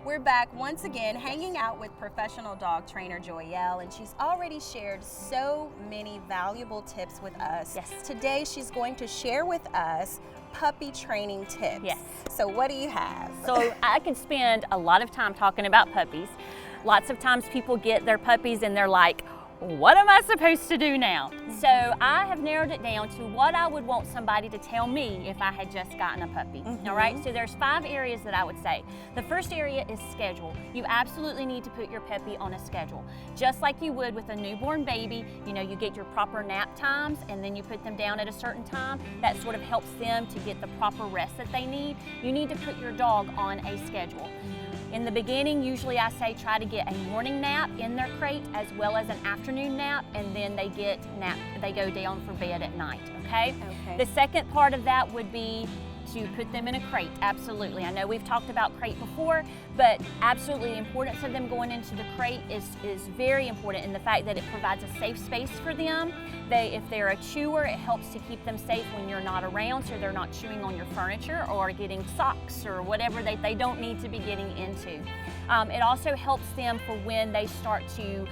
We're back once again hanging out with professional dog trainer Joyelle, and she's already shared so many valuable tips with us. Yes. Today she's going to share with us puppy training tips. Yes. So what do you have? So I could spend a lot of time talking about puppies. Lots of times people get their puppies and they're like, what am I supposed to do now? So I have narrowed it down to what I would want somebody to tell me if I had just gotten a puppy. All right, so there's 5 areas that I would say. The first area is schedule. You absolutely need to put your puppy on a schedule. Just like you would with a newborn baby, you know, you get your proper nap times and then you put them down at a certain time. That sort of helps them to get the proper rest that they need. You need to put your dog on a schedule. In the beginning, usually I say try to get a morning nap in their crate as well as an afternoon nap, and then they go down for bed at night, okay? The second part of that would be to put them in a crate, absolutely. I know we've talked about crate before, but absolutely the importance of them going into the crate is very important in the fact that it provides a safe space for them. If they're a chewer, it helps to keep them safe when you're not around, so they're not chewing on your furniture or getting socks or whatever that they don't need to be getting into. It also helps them for when they start to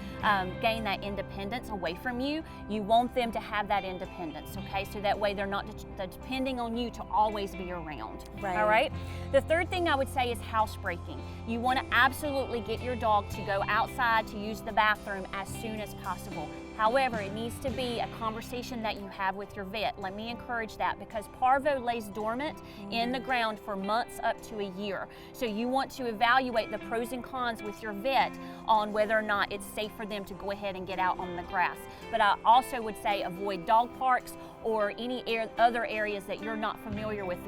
gain that independence away from you. You want them to have that independence, okay? So that way they're not depending on you to always be around, all right? The third thing I would say is housebreaking. You want to absolutely get your dog to go outside to use the bathroom as soon as possible. However, it needs to be a conversation that you have with your vet. Let me encourage that, because parvo lays dormant in the ground for months up to a year. So you want to evaluate the pros and cons with your vet on whether or not it's safe for them to go ahead and get out on the grass. But I also would say avoid dog parks or any other areas that you're not familiar with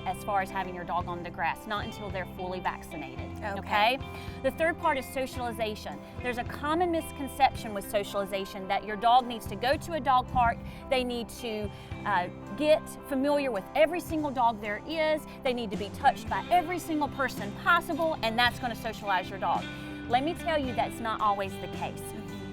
as far as having your dog on the grass, not until they're fully vaccinated, okay? The third part is socialization. There's a common misconception with socialization that your dog needs to go to a dog park, they need to get familiar with every single dog there is, they need to be touched by every single person possible, and that's going to socialize your dog. Let me tell you, that's not always the case.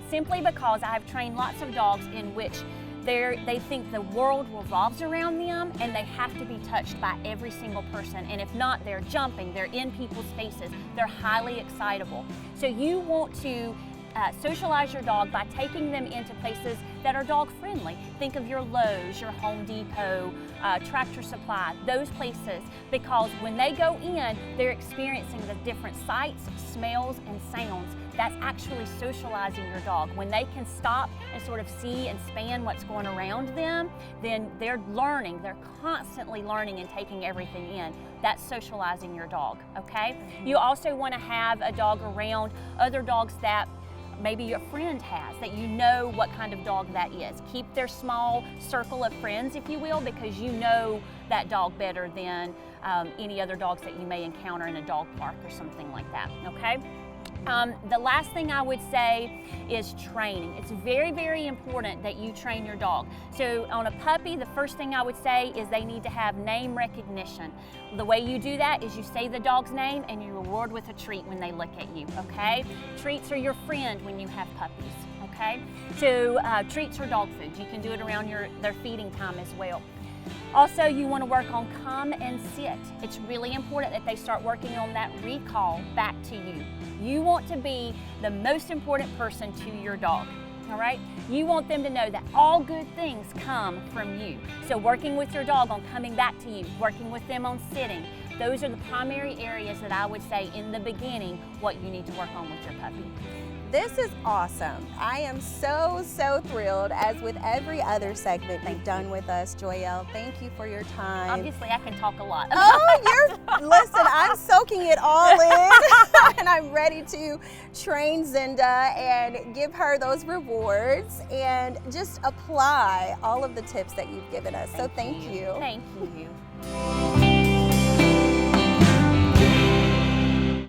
Simply because I have trained lots of dogs in which they think the world revolves around them and they have to be touched by every single person. And if not, they're jumping, they're in people's faces, they're highly excitable. So you want to socialize your dog by taking them into places that are dog friendly. Think of your Lowe's, your Home Depot, Tractor Supply, those places, because when they go in, they're experiencing the different sights, smells, and sounds. That's actually socializing your dog. When they can stop and sort of see and span what's going around them, then they're learning, they're constantly learning and taking everything in. That's socializing your dog, okay? You also want to have a dog around other dogs that maybe your friend has, that you know what kind of dog that is. Keep their small circle of friends, if you will, because you know that dog better than any other dogs that you may encounter in a dog park or something like that, okay? The last thing I would say is training. It's very, very important that you train your dog. So on a puppy, the first thing I would say is they need to have name recognition. The way you do that is you say the dog's name and you reward with a treat when they look at you, okay? Treats are your friend when you have puppies, okay? So treats are dog food. You can do it around their feeding time as well. Also, you want to work on come and sit. It's really important that they start working on that recall back to you. You want to be the most important person to your dog, all right? You want them to know that all good things come from you. So working with your dog on coming back to you, working with them on sitting, those are the primary areas that I would say in the beginning what you need to work on with your puppy. This is awesome. I am so thrilled, as with every other segment you've done with us, Joyelle. Thank you for your time. Obviously, I can talk a lot. Listen, I'm soaking it all in, and I'm ready to train Zinda and give her those rewards and just apply all of the tips that you've given us. So thank you. Thank you.